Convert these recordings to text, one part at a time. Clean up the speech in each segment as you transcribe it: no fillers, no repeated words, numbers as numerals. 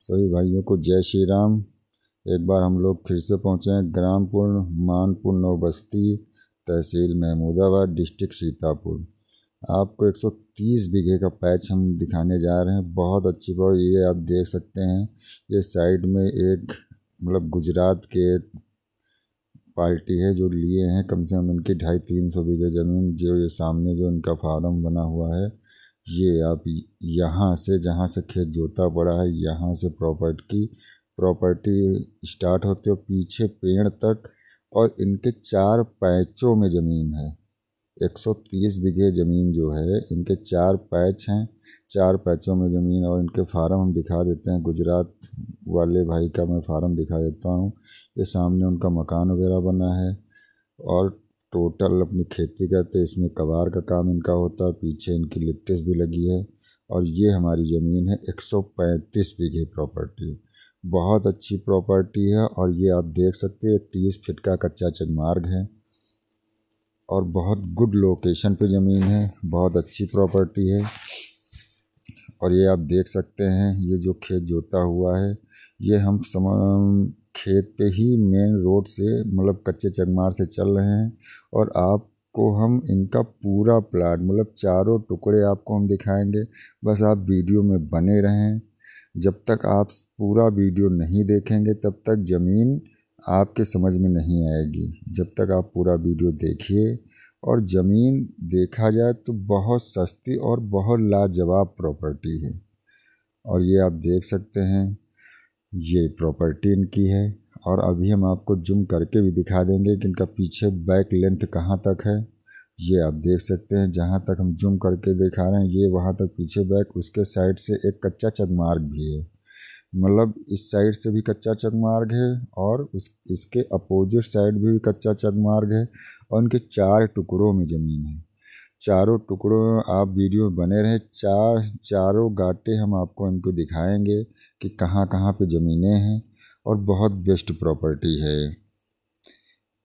सभी भाइयों को जय श्री राम। एक बार हम लोग फिर से पहुँचे हैं ग्राम पूर्ण मानपुर नौबस्ती, तहसील महमूदाबाद, डिस्ट्रिक्ट सीतापुर। आपको 130 बीघे का पैच हम दिखाने जा रहे हैं। बहुत अच्छी बात ये आप देख सकते हैं। ये साइड में एक गुजरात के पार्टी है जो लिए हैं कम से कम इनकी 250-300 बीघे ज़मीन। जो ये सामने जो इनका फार्म बना हुआ है, ये आप यहाँ से जहाँ से खेत जोता पड़ा है, यहाँ से प्रॉपर्टी स्टार्ट होती है पीछे पेड़ तक, और इनके 4 पैचों में ज़मीन है। 130 बीघे ज़मीन जो है, इनके 4 पैच हैं, 4 पैचों में ज़मीन। और इनके फार्म हम दिखा देते हैं। गुजरात वाले भाई का मैं फार्म दिखा देता हूँ। ये सामने उनका मकान वगैरह बना है और टोटल अपनी खेती करते। इसमें कबार का काम इनका होता है, पीछे इनकी लिप्टिस भी लगी है। और ये हमारी ज़मीन है 135 बीघे प्रॉपर्टी। बहुत अच्छी प्रॉपर्टी है। और ये आप देख सकते हैं 30 फीट का कच्चा चगमार्ग है और बहुत गुड लोकेशन पे ज़मीन है। बहुत अच्छी प्रॉपर्टी है। और ये आप देख सकते हैं, ये जो खेत जोता हुआ है, ये हम खेत पे ही मेन रोड से कच्चे चगमार से चल रहे हैं। और आपको हम इनका पूरा प्लाट चारों टुकड़े आपको हम दिखाएंगे। बस आप वीडियो में बने रहें। जब तक आप पूरा वीडियो नहीं देखेंगे तब तक ज़मीन आपके समझ में नहीं आएगी। जब तक आप पूरा वीडियो देखिए। और ज़मीन देखा जाए तो बहुत सस्ती और बहुत लाजवाब प्रॉपर्टी है। और ये आप देख सकते हैं, ये प्रॉपर्टी इनकी है। और अभी हम आपको जूम करके भी दिखा देंगे कि इनका पीछे बैक लेंथ कहाँ तक है। ये आप देख सकते हैं, जहाँ तक हम जूम करके दिखा रहे हैं ये वहाँ तक पीछे बैक। उसके साइड से एक कच्चा चगमार्ग भी है। इस साइड से भी कच्चा चगमार्ग है और इसके अपोजिट साइड भी कच्चा चगमार्ग है। और उनके 4 टुकड़ों में ज़मीन है। चारों टुकड़ों में आप वीडियो में बने रहे। चारों गाटे हम आपको इनको दिखाएंगे कि कहाँ कहाँ पे ज़मीनें हैं। और बहुत बेस्ट प्रॉपर्टी है।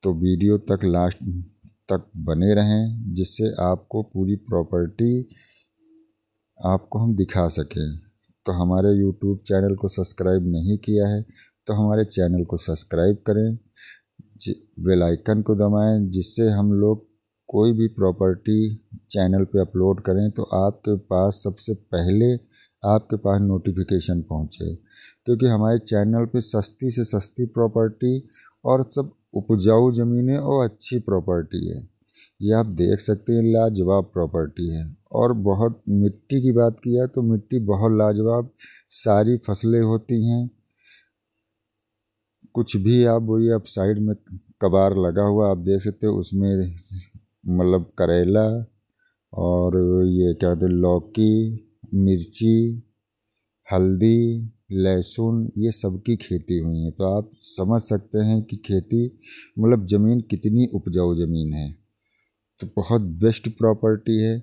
तो वीडियो तक लास्ट तक बने रहें, जिससे आपको पूरी प्रॉपर्टी आपको हम दिखा सकें। तो हमारे YouTube चैनल को सब्सक्राइब नहीं किया है तो हमारे चैनल को सब्सक्राइब करें, बेल आइकन को दबाएं, जिससे हम लोग कोई भी प्रॉपर्टी चैनल पे अपलोड करें तो आपके पास सबसे पहले आपके पास नोटिफिकेशन पहुंचे। क्योंकि हमारे चैनल पे सस्ती से सस्ती प्रॉपर्टी और सब उपजाऊ ज़मीनें और अच्छी प्रॉपर्टी है। ये आप देख सकते हैं, लाजवाब प्रॉपर्टी है। और बहुत मिट्टी की बात किया तो मिट्टी बहुत लाजवाब, सारी फसलें होती हैं। कुछ भी आप बोलिए, आप साइड में कबार लगा हुआ आप देख सकते हो, उसमें करेला और ये क्या कहते हैं, लौकी, मिर्ची, हल्दी, लहसुन, ये सब की खेती हुई है। तो आप समझ सकते हैं कि खेती ज़मीन कितनी उपजाऊ ज़मीन है। तो बहुत बेस्ट प्रॉपर्टी है।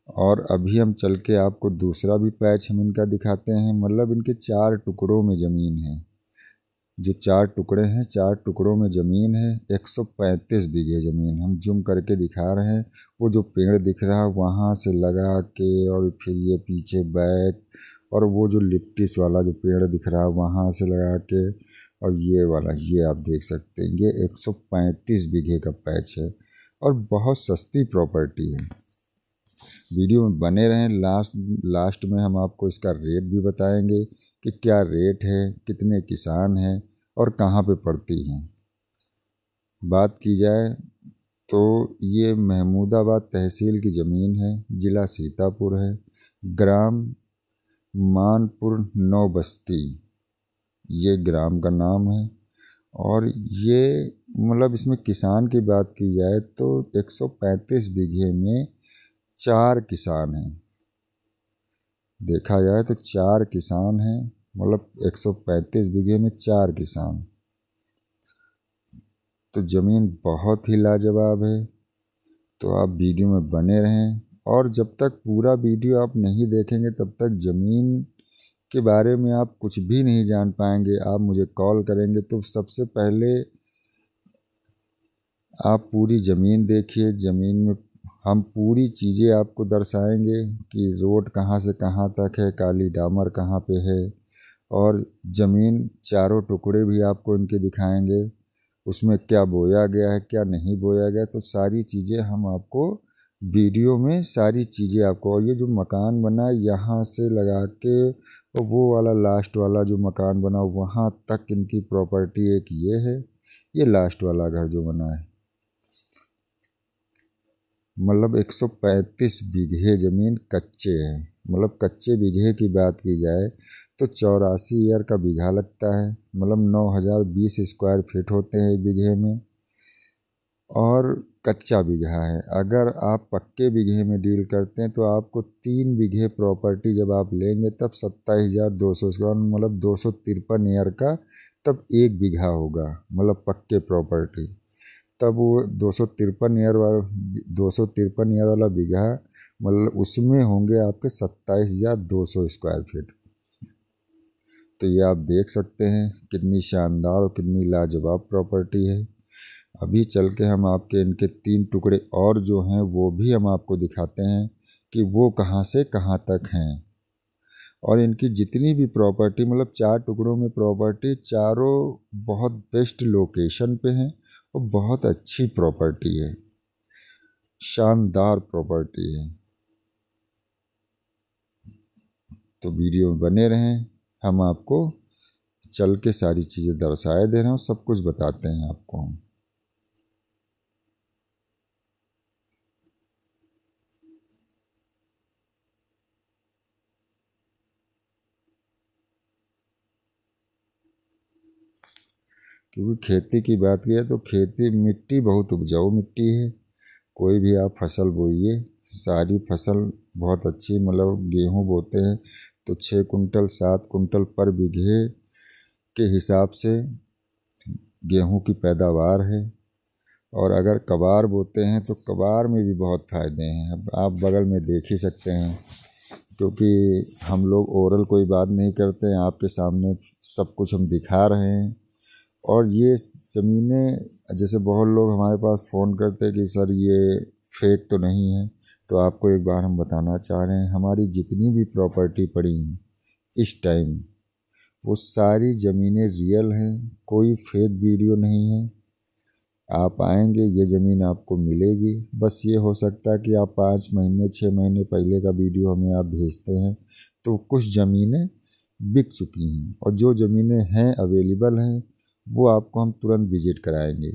और अभी हम चल के आपको दूसरा भी पैच हम इनका दिखाते हैं। इनके 4 टुकड़ों में ज़मीन है। जो 4 टुकड़े हैं, 4 टुकड़ों में ज़मीन है। 135 बीघे ज़मीन हम जूम करके दिखा रहे हैं। वो जो पेड़ दिख रहा है वहाँ से लगा के, और फिर ये पीछे बैक, और वो जो लिप्टिस वाला जो पेड़ दिख रहा है वहाँ से लगा के, और ये वाला ये आप देख सकते हैं। ये 135 बीघे का पैच है और बहुत सस्ती प्रॉपर्टी है। वीडियो में बने रहें। लास्ट में हम आपको इसका रेट भी बताएंगे कि क्या रेट है, कितने किसान हैं और कहाँ पे पड़ती हैं। बात की जाए तो ये महमूदाबाद तहसील की ज़मीन है, ज़िला सीतापुर है, ग्राम मानपुर नौबस्ती, ये ग्राम का नाम है। और ये इसमें किसान की बात की जाए तो 135 बीघे में 4 किसान हैं। देखा जाए तो 4 किसान हैं, 135 बीघे में 4 किसान। तो ज़मीन बहुत ही लाजवाब है। तो आप वीडियो में बने रहें। और जब तक पूरा वीडियो आप नहीं देखेंगे तब तक ज़मीन के बारे में आप कुछ भी नहीं जान पाएंगे। आप मुझे कॉल करेंगे तो सबसे पहले आप पूरी ज़मीन देखिए। ज़मीन में हम पूरी चीज़ें आपको दर्शाएंगे कि रोड कहाँ से कहाँ तक है, काली डामर कहाँ पे है, और ज़मीन चारों टुकड़े भी आपको इनके दिखाएंगे, उसमें क्या बोया गया है क्या नहीं बोया गया, तो सारी चीज़ें हम आपको वीडियो में सारी चीज़ें आपको। और ये जो मकान बना है यहाँ से लगा के और वो वाला लास्ट वाला जो मकान बना वहाँ तक इनकी प्रॉपर्टी एक ये है, ये लास्ट वाला घर जो बना है, मतलब 135 बीघे ज़मीन कच्चे हैं। मतलब कच्चे बीघे की बात की जाए तो 84 ईयर का बीघा लगता है, मतलब 9020 स्क्वायर फीट होते हैं एक बीघे में। और कच्चा बीघा है। अगर आप पक्के बीघे में डील करते हैं तो आपको 3 बीघे प्रॉपर्टी जब आप लेंगे तब 27,200 स्क्वायर, मतलब 253 ईयर का तब एक बीघा होगा, मतलब पक्के प्रॉपर्टी। तब वो 253 ईयर वाला बीघा, मतलब उसमें होंगे आपके 27,200 स्क्वायर फीट। तो ये आप देख सकते हैं कितनी शानदार और कितनी लाजवाब प्रॉपर्टी है। अभी चल के हम आपके इनके 3 टुकड़े और जो हैं वो भी हम आपको दिखाते हैं कि वो कहाँ से कहाँ तक हैं। और इनकी जितनी भी प्रॉपर्टी, मतलब 4 टुकड़ों में प्रॉपर्टी, चारों बहुत बेस्ट लोकेशन पे हैं और बहुत अच्छी प्रॉपर्टी है, शानदार प्रॉपर्टी है। तो वीडियो में बने रहें, हम आपको चल के सारी चीज़ें दर्शाए दे रहे हैं और सब कुछ बताते हैं आपको हम। क्योंकि खेती की बात की है तो खेती मिट्टी बहुत उपजाऊ मिट्टी है। कोई भी आप फसल बोइए, सारी फसल बहुत अच्छी, मतलब गेहूँ बोते हैं तो 6 कुंटल 7 कुंटल पर बीघे के हिसाब से गेहूँ की पैदावार है। और अगर कबार बोते हैं तो कबार में भी बहुत फ़ायदे हैं। अब आप बगल में देख ही सकते हैं, क्योंकि हम लोग ओरल कोई बात नहीं करते हैं, आपके सामने सब कुछ हम दिखा रहे हैं। और ये ज़मीनें, जैसे बहुत लोग हमारे पास फ़ोन करते हैं कि सर ये फेक तो नहीं है, तो आपको एक बार हम बताना चाह रहे हैं, हमारी जितनी भी प्रॉपर्टी पड़ी हैं इस टाइम वो सारी ज़मीनें रियल हैं, कोई फेक वीडियो नहीं है। आप आएंगे ये ज़मीन आपको मिलेगी। बस ये हो सकता है कि आप 5 महीने 6 महीने पहले का वीडियो हमें आप भेजते हैं तो कुछ ज़मीनें बिक चुकी हैं, और जो ज़मीनें हैं अवेलेबल हैं वो आपको हम तुरंत विज़िट कराएंगे।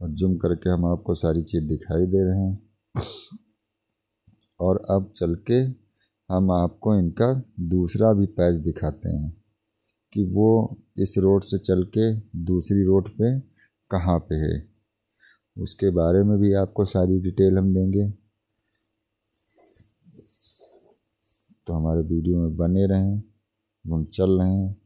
और जूम करके हम आपको सारी चीज़ दिखाई दे रहे हैं। और अब चल के हम आपको इनका दूसरा भी पैच दिखाते हैं कि वो इस रोड से चल के दूसरी रोड पे कहाँ पे है, उसके बारे में भी आपको सारी डिटेल हम देंगे। तो हमारे वीडियो में बने रहें, हम चल रहे हैं।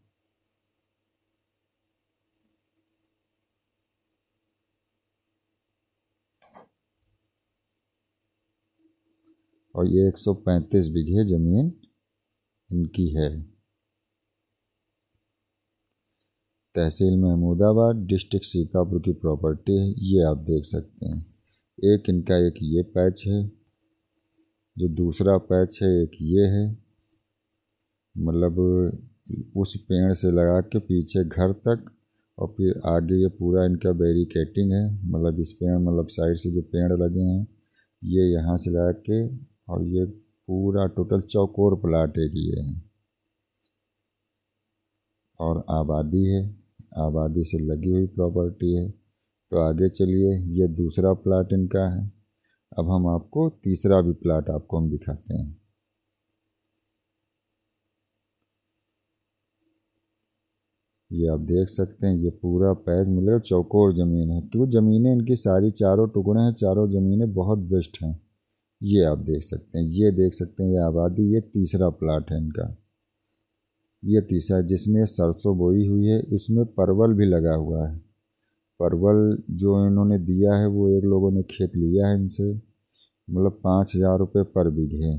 और ये 135 बीघे ज़मीन इनकी है, तहसील महमूदाबाद, डिस्ट्रिक्ट सीतापुर की प्रॉपर्टी है। ये आप देख सकते हैं। एक इनका एक ये पैच है, जो दूसरा पैच है एक ये है, मतलब उस पेड़ से लगा के पीछे घर तक, और फिर आगे ये पूरा इनका बैरिकेटिंग है, मतलब इस पेड़, मतलब साइड से जो पेड़ लगे हैं ये यहाँ से लगा के, और ये पूरा टोटल चौकोर प्लाट एक ये है। और आबादी है, आबादी से लगी हुई प्रॉपर्टी है। तो आगे चलिए, ये दूसरा प्लाट इनका है। अब हम आपको तीसरा भी प्लाट आपको हम दिखाते हैं। ये आप देख सकते हैं, ये पूरा पैच मिलेगा, चौकोर ज़मीन है। क्यों ज़मीनें इनकी सारी चारों टुकड़े हैं, चारों ज़मीनें बहुत बेस्ट हैं। ये आप देख सकते हैं, ये देख सकते हैं, ये आबादी, ये तीसरा प्लाट है इनका। ये तीसरा जिसमें सरसों बोई हुई है, इसमें परवल भी लगा हुआ है। परवल जो इन्होंने दिया है वो एक लोगों ने खेत लिया है इनसे, मतलब 5,000 रुपये पर बीघे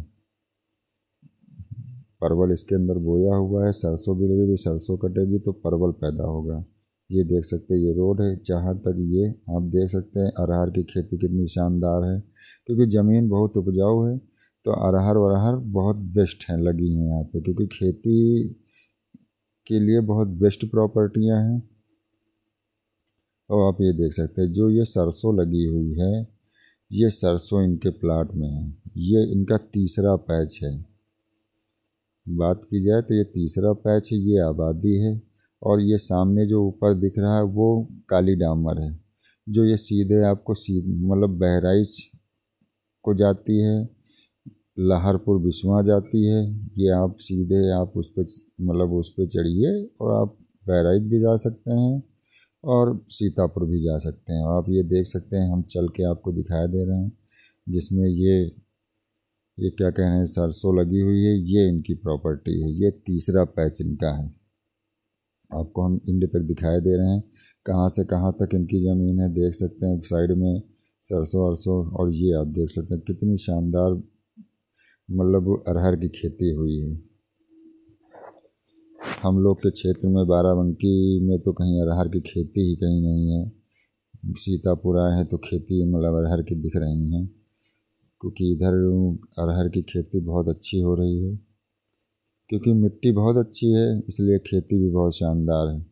परवल इसके अंदर बोया हुआ है। सरसों भी लगेगी, सरसों कटेगी तो परवल पैदा होगा। ये देख सकते हैं, ये रोड है, जहाँ तक ये आप देख सकते हैं अरहर की खेती कितनी शानदार है, क्योंकि ज़मीन बहुत उपजाऊ है तो अरहर वरहर बहुत बेस्ट हैं लगी हैं यहाँ पे, क्योंकि खेती के लिए बहुत बेस्ट प्रॉपर्टियाँ हैं। और आप ये देख सकते हैं जो ये सरसों लगी हुई है, ये सरसों इनके प्लाट में है, ये इनका तीसरा पैच है। बात की जाए तो ये तीसरा पैच है, ये आबादी है। और ये सामने जो ऊपर दिख रहा है वो काली डामर है, जो ये सीधे आपको मतलब बहराइच को जाती है, लहरपुर बिस्वा जाती है। ये आप सीधे आप उस पर मतलब उस पर चढ़िए और आप बहराइच भी जा सकते हैं और सीतापुर भी जा सकते हैं। आप ये देख सकते हैं, हम चल के आपको दिखाई दे रहे हैं, जिसमें ये क्या कह रहे हैं, सरसों लगी हुई है, ये इनकी प्रॉपर्टी है, ये तीसरा पैच इनका है। आपको हम इंड तक दिखाई दे रहे हैं, कहाँ से कहाँ तक इनकी ज़मीन है, देख सकते हैं साइड में सरसों अरसों। और ये आप देख सकते हैं कितनी शानदार मतलब अरहर की खेती हुई है। हम लोग के क्षेत्र में बाराबंकी में तो कहीं अरहर की खेती ही कहीं नहीं है। सीतापुर आए हैं तो खेती मतलब अरहर की दिख रही हैं, क्योंकि इधर अरहर की खेती बहुत अच्छी हो रही है, क्योंकि मिट्टी बहुत अच्छी है इसलिए खेती भी बहुत शानदार है।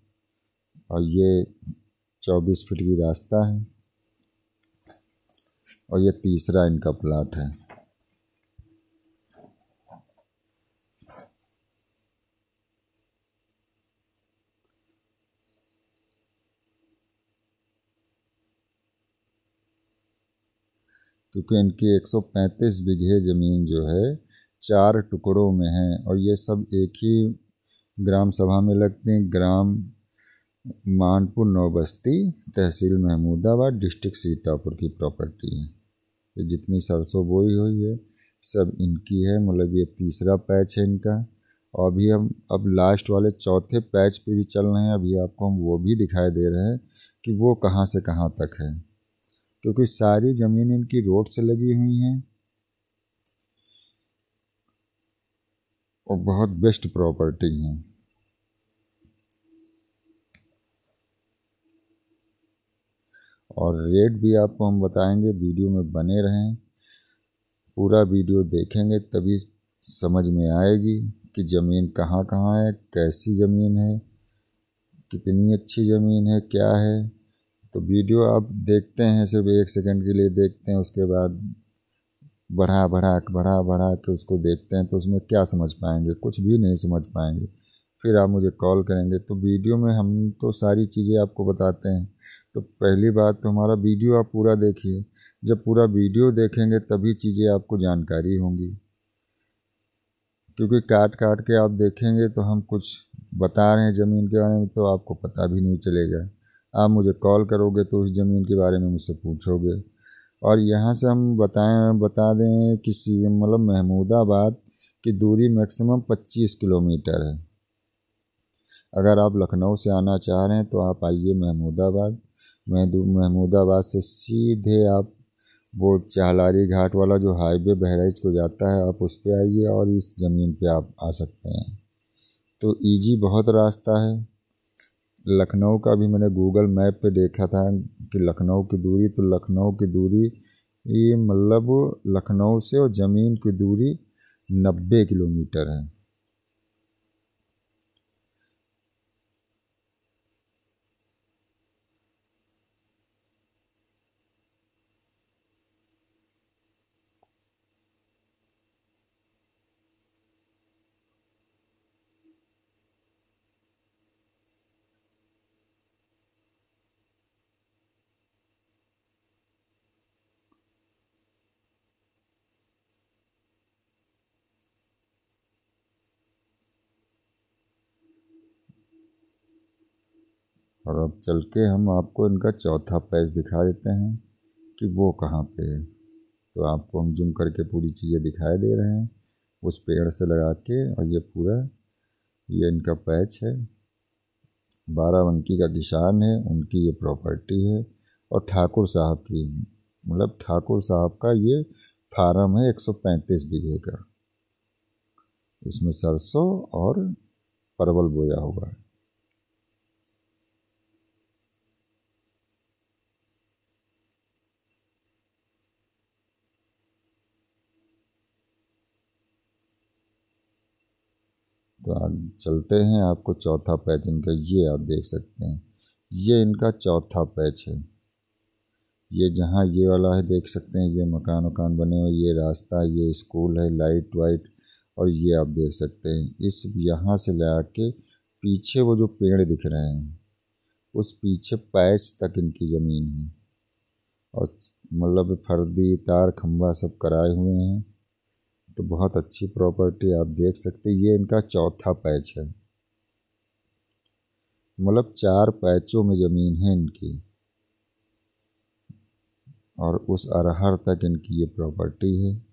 और ये 24 फीट की रास्ता है और ये तीसरा इनका प्लाट है। क्योंकि इनकी 135 बीघे ज़मीन जो है 4 टुकड़ों में है और ये सब एक ही ग्राम सभा में लगते हैं। ग्राम मानपुर नौबस्ती, तहसील महमूदाबाद, डिस्ट्रिक्ट सीतापुर की प्रॉपर्टी है। ये जितनी सरसों बोई हुई है सब इनकी है, मतलब ये तीसरा पैच है इनका। और अभी हम अब लास्ट वाले चौथे पैच पे भी चल रहे हैं, अभी आपको हम वो भी दिखाई दे रहे हैं कि वो कहाँ से कहाँ तक है, क्योंकि सारी ज़मीन इनकी रोड से लगी हुई हैं और बहुत बेस्ट प्रॉपर्टी हैं। और रेट भी आपको हम बताएंगे, वीडियो में बने रहें, पूरा वीडियो देखेंगे तभी समझ में आएगी कि ज़मीन कहाँ कहाँ है, कैसी ज़मीन है, कितनी अच्छी ज़मीन है, क्या है। तो वीडियो आप देखते हैं, सिर्फ 1 सेकंड के लिए देखते हैं, उसके बाद बढ़ा के उसको देखते हैं तो उसमें क्या समझ पाएंगे, कुछ भी नहीं समझ पाएंगे। फिर आप मुझे कॉल करेंगे। तो वीडियो में हम तो सारी चीज़ें आपको बताते हैं, तो पहली बात तो हमारा वीडियो आप पूरा देखिए। जब पूरा वीडियो देखेंगे तभी चीज़ें आपको जानकारी होंगी, क्योंकि काट काट के आप देखेंगे तो हम कुछ बता रहे हैं ज़मीन के बारे में तो आपको पता भी नहीं चलेगा। आप मुझे कॉल करोगे तो उस ज़मीन के बारे में मुझसे पूछोगे। और यहाँ से हम बता दें कि मतलब महमूदाबाद की दूरी मैक्सिमम 25 किलोमीटर है। अगर आप लखनऊ से आना चाह रहे हैं तो आप आइए महमूदाबाद। महमूदाबाद से सीधे आप वो चाहलारी घाट वाला जो हाईवे बहराइच को जाता है, आप उस पे आइए और इस ज़मीन पे आप आ सकते हैं। तो इजी बहुत रास्ता है। लखनऊ का भी मैंने गूगल मैप पे देखा था कि लखनऊ की दूरी, तो लखनऊ की दूरी ये मतलब लखनऊ से और ज़मीन की दूरी 90 किलोमीटर है। और अब चल के हम आपको इनका चौथा पैच दिखा देते हैं कि वो कहाँ पे है। तो आपको हम जूम करके पूरी चीज़ें दिखाई दे रहे हैं उस पेड़ से लगा के, और ये पूरा ये इनका पैच है। बाराबंकी का किसान है, उनकी ये प्रॉपर्टी है। और ठाकुर साहब की, मतलब ठाकुर साहब का ये फार्म है 135 बीघे का। इसमें सरसों और परवल बोया हुआ है। तो आप चलते हैं, आपको चौथा पैच इनका ये आप देख सकते हैं। ये इनका चौथा पैच है। ये जहाँ ये वाला है देख सकते हैं, ये मकान वकान बने हुए, ये रास्ता, ये स्कूल है, लाइट वाइट। और ये आप देख सकते हैं इस यहाँ से ले आके पीछे वो जो पेड़ दिख रहे हैं उस पीछे पैच तक इनकी ज़मीन है। और मतलब फर्दी तार खंभा सब कराए हुए हैं। तो बहुत अच्छी प्रॉपर्टी आप देख सकते हैं। ये इनका चौथा पैच है, मतलब 4 पैचों में ज़मीन है इनकी। और उस अरहर तक इनकी ये प्रॉपर्टी है।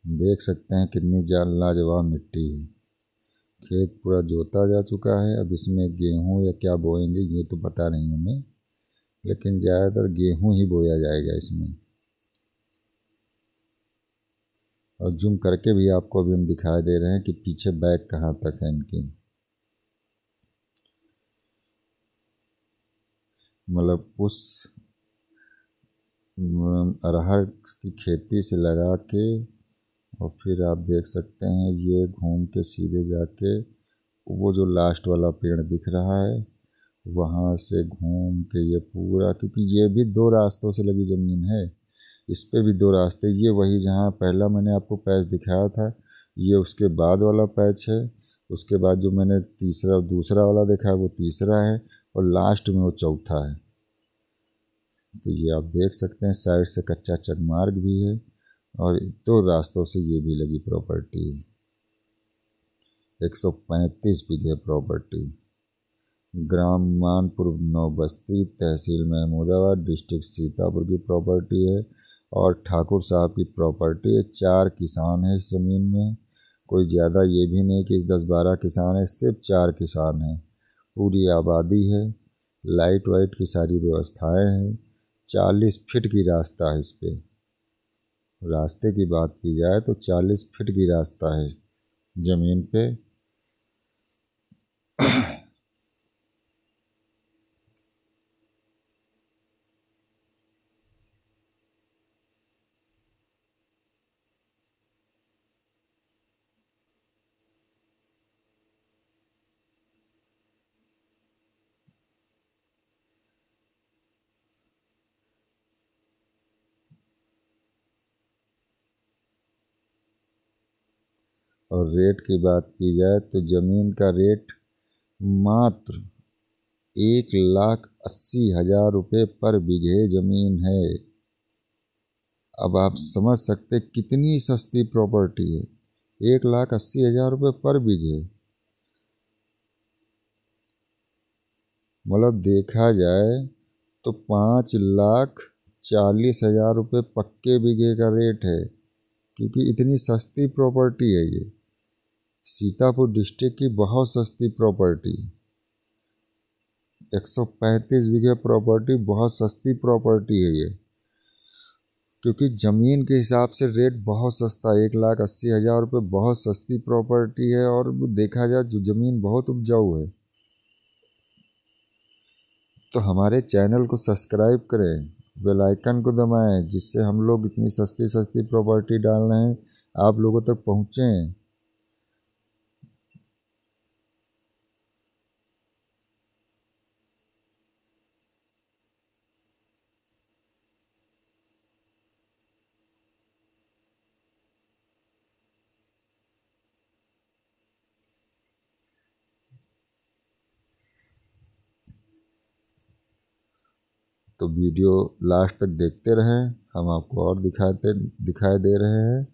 देख सकते हैं कितनी लाजवाब मिट्टी है। खेत पूरा जोता जा चुका है। अब इसमें गेहूं या क्या बोएंगे ये तो पता नहीं हमें, लेकिन ज़्यादातर गेहूं ही बोया जाएगा इसमें। और जूम करके भी आपको अभी हम दिखाई दे रहे हैं कि पीछे बैक कहाँ तक है इनकी। मतलब उस अरहर की खेती से लगा के और फिर आप देख सकते हैं ये घूम के सीधे जाके वो जो लास्ट वाला पेड़ दिख रहा है वहाँ से घूम के ये पूरा, क्योंकि ये भी 2 रास्तों से लगी ज़मीन है, इस पे भी 2 रास्ते। ये वही जहाँ पहला मैंने आपको पैच दिखाया था, ये उसके बाद वाला पैच है। उसके बाद जो मैंने तीसरा दूसरा वाला देखा है वो तीसरा है, और लास्ट में वो चौथा है। तो ये आप देख सकते हैं साइड से कच्चा चकमार्ग भी है और 2 रास्तों से ये भी लगी प्रॉपर्टी है। 135 बीघे प्रॉपर्टी, ग्राम मानपुर नौबस्ती, तहसील महमूदाबाद, डिस्ट्रिक्ट सीतापुर की प्रॉपर्टी है। और ठाकुर साहब की प्रॉपर्टी है। 4 किसान हैं इस ज़मीन में, कोई ज़्यादा ये भी नहीं कि 10-12 किसान हैं, सिर्फ 4 किसान हैं। पूरी आबादी है, लाइट वाइट की सारी व्यवस्थाएं हैं। 40 फीट की रास्ता है इस पे। रास्ते की बात की जाए तो 40 फीट की रास्ता है ज़मीन पे। और रेट की बात की जाए तो ज़मीन का रेट मात्र 1,80,000 रुपये पर बीघे ज़मीन है। अब आप समझ सकते कितनी सस्ती प्रॉपर्टी है। 1,80,000 रुपये पर बीघे, मतलब देखा जाए तो 5,40,000 रुपये पक्के बीघे का रेट है, क्योंकि इतनी सस्ती प्रॉपर्टी है ये। सीतापुर डिस्ट्रिक्ट की बहुत सस्ती प्रॉपर्टी, 135 बीघे प्रॉपर्टी बहुत सस्ती प्रॉपर्टी है ये, क्योंकि ज़मीन के हिसाब से रेट बहुत सस्ता है। 1,80,000 रुपये बहुत सस्ती प्रॉपर्टी है। और देखा जाए जो ज़मीन बहुत उपजाऊ है। तो हमारे चैनल को सब्सक्राइब करें, बेल आइकन को दबाएं, जिससे हम लोग इतनी सस्ती सस्ती प्रॉपर्टी डाल रहे हैं आप लोगों तक पहुँचें। तो वीडियो लास्ट तक देखते रहें, हम आपको और दिखाई दे रहे हैं।